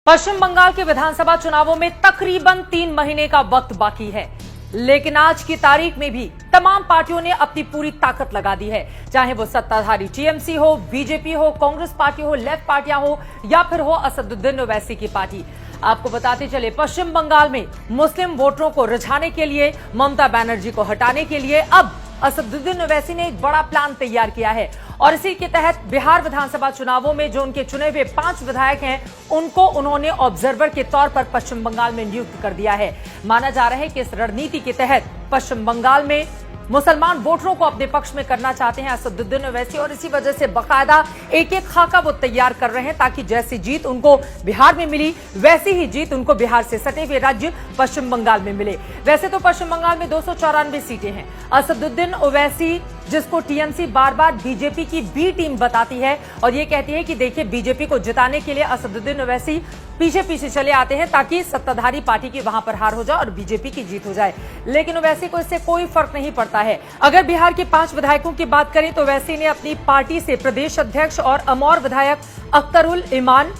पश्चिम बंगाल के विधानसभा चुनावों में तकरीबन 3 महीने का वक्त बाकी है, लेकिन आज की तारीख में भी तमाम पार्टियों ने अपनी पूरी ताकत लगा दी है। चाहे वो सत्ताधारी टीएमसी हो, बीजेपी हो, कांग्रेस पार्टी हो, लेफ्ट पार्टियां हो या फिर हो असदुद्दीन ओवैसी की पार्टी। आपको बताते चले, पश्चिम बंगाल में मुस्लिम वोटरों को रिझाने के लिए, ममता बनर्जी को हटाने के लिए अब असदुद्दीन ओवैसी ने एक बड़ा प्लान तैयार किया है और इसी के तहत बिहार विधानसभा चुनावों में जो उनके चुने हुए 5 विधायक हैं, उनको उन्होंने ऑब्जर्वर के तौर पर पश्चिम बंगाल में नियुक्त कर दिया है। माना जा रहा है कि इस रणनीति के तहत पश्चिम बंगाल में मुसलमान वोटरों को अपने पक्ष में करना चाहते हैं असदुद्दीन ओवैसी और इसी वजह से बाकायदा एक-एक खाका वो तैयार कर रहे हैं ताकि जैसी जीत उनको बिहार में मिली वैसी ही जीत उनको बिहार से सटे हुए राज्य पश्चिम बंगाल में मिले। वैसे तो पश्चिम बंगाल में 294 सीटें हैं। असदुद्दीन ओवैसी, जिसको टीएमसी बार बार बीजेपी की बी टीम बताती है और ये कहती है कि देखिए बीजेपी को जिताने के लिए असदुद्दीन ओवैसी पीछे पीछे चले आते हैं ताकि सत्ताधारी पार्टी की वहां पर हार हो जाए और बीजेपी की जीत हो जाए, लेकिन ओवैसी को इससे कोई फर्क नहीं पड़ता है। अगर बिहार के 5 विधायकों की बात करें तो ओवैसी ने अपनी पार्टी से प्रदेश अध्यक्ष और अमौर विधायक अख्तरुल ईमान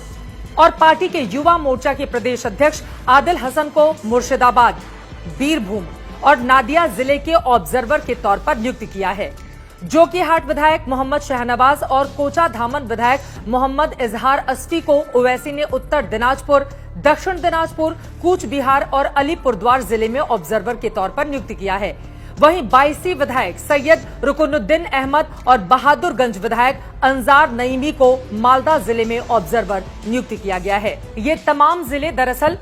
और पार्टी के युवा मोर्चा के प्रदेश अध्यक्ष आदिल हसन को मुर्शिदाबाद, बीरभूम और नादिया जिले के ऑब्जर्वर के तौर पर नियुक्त किया है। जोकीहाट विधायक मोहम्मद शहनवाज और कोचा धामन विधायक मोहम्मद इजहार अस्फी को ओवैसी ने उत्तर दिनाजपुर, दक्षिण दिनाजपुर, कूच बिहार और अलीपुरद्वार जिले में ऑब्जर्वर के तौर पर नियुक्त किया है। वहीं 22 विधायक सैयद रुकनुद्दीन अहमद और बहादुरगंज विधायक अंजार नईमी को मालदा जिले में ऑब्जर्वर नियुक्त किया गया है। ये तमाम जिले दरअसल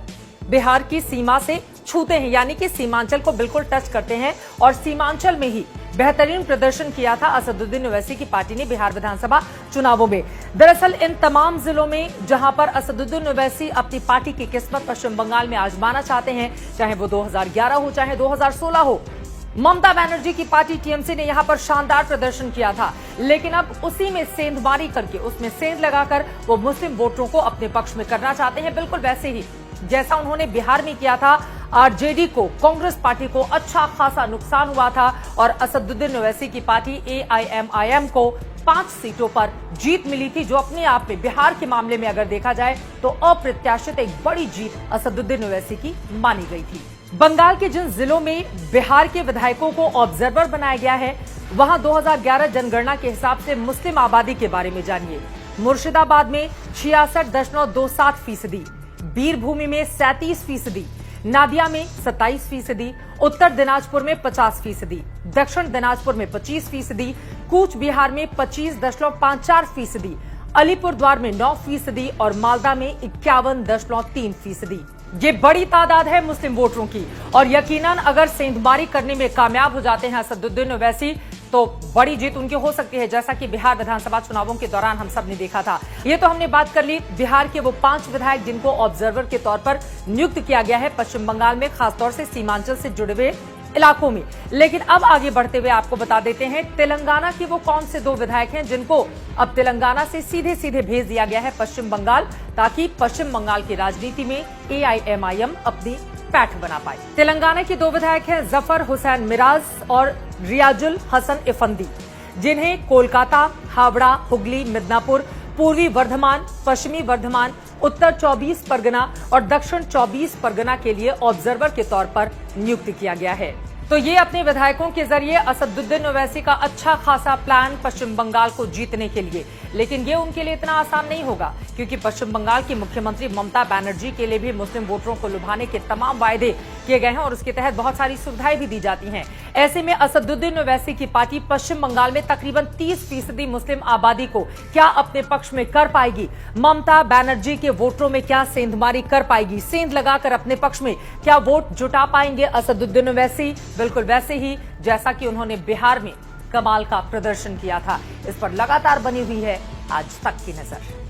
बिहार की सीमा से छूते हैं, यानी कि सीमांचल को बिल्कुल टच करते हैं और सीमांचल में ही बेहतरीन प्रदर्शन किया था असदुद्दीन ओवैसी की पार्टी ने बिहार विधानसभा चुनावों में। दरअसल इन तमाम जिलों में जहां पर असदुद्दीन ओवैसी अपनी पार्टी की किस्मत पश्चिम बंगाल में आजमाना चाहते हैं, चाहे वो 2011 हो चाहे 2016 हो, ममता बनर्जी की पार्टी टीएमसी ने यहां पर शानदार प्रदर्शन किया था, लेकिन अब उसी में सेंधमारी करके, उसमें सेंध लगाकर वो मुस्लिम वोटरों को अपने पक्ष में करना चाहते हैं, बिल्कुल वैसे ही जैसा उन्होंने बिहार में किया था। आरजेडी को, कांग्रेस पार्टी को अच्छा खासा नुकसान हुआ था और असदुद्दीन ओवैसी की पार्टी एआईएमआईएम को 5 सीटों पर जीत मिली थी, जो अपने आप में बिहार के मामले में अगर देखा जाए तो अप्रत्याशित एक बड़ी जीत असदुद्दीन ओवैसी की मानी गई थी। बंगाल के जिन जिलों में बिहार के विधायकों को ऑब्जर्वर बनाया गया है, वहां 2011 जनगणना के हिसाब से मुस्लिम आबादी के बारे में जानिए। मुर्शिदाबाद में 66.27%, बीरभूमि में 37%, नादिया में 27%, उत्तर दिनाजपुर में 50%, दक्षिण दिनाजपुर में 25%, कूच बिहार में 25.54%, अलीपुरद्वार में 9% और मालदा में 51.3%। ये बड़ी तादाद है मुस्लिम वोटरों की और यकीनन अगर सेंधमारी करने में कामयाब हो जाते हैं असदुद्दीन ओवैसी तो बड़ी जीत उनकी हो सकती है, जैसा कि बिहार विधानसभा चुनावों के दौरान हम सब ने देखा था। ये तो हमने बात कर ली बिहार के वो 5 विधायक जिनको ऑब्जर्वर के तौर पर नियुक्त किया गया है पश्चिम बंगाल में, खासतौर से सीमांचल से जुड़े हुए इलाकों में। लेकिन अब आगे बढ़ते हुए आपको बता देते हैं तेलंगाना के वो कौन से 2 विधायक हैं जिनको अब तेलंगाना से सीधे सीधे भेज दिया गया है पश्चिम बंगाल, ताकि पश्चिम बंगाल की राजनीति में एआईएमआईएम अपनी पैठ बना पाए। तेलंगाना के 2 विधायक हैं जफर हुसैन मिराज और रियाजुल हसन इफंदी, जिन्हें कोलकाता, हावड़ा, हुगली, मिदनापुर, पूर्वी वर्धमान, पश्चिमी वर्धमान, उत्तर 24 परगना और दक्षिण 24 परगना के लिए ऑब्जर्वर के तौर पर नियुक्त किया गया है। तो ये अपने विधायकों के जरिए असदुद्दीन ओवैसी का अच्छा खासा प्लान पश्चिम बंगाल को जीतने के लिए, लेकिन ये उनके लिए इतना आसान नहीं होगा क्योंकि पश्चिम बंगाल की मुख्यमंत्री ममता बनर्जी के लिए भी मुस्लिम वोटरों को लुभाने के तमाम वायदे किए गए हैं और उसके तहत बहुत सारी सुविधाएं भी दी जाती हैं। ऐसे में असदुद्दीन ओवैसी की पार्टी पश्चिम बंगाल में तकरीबन 30% मुस्लिम आबादी को क्या अपने पक्ष में कर पाएगी? ममता बनर्जी के वोटरों में क्या सेंधमारी कर पाएगी? सेंध लगाकर अपने पक्ष में क्या वोट जुटा पाएंगे असदुद्दीन ओवैसी? बिल्कुल वैसे ही जैसा कि उन्होंने बिहार में कमाल का प्रदर्शन किया था। इस पर लगातार बनी हुई है आज तक की नजर।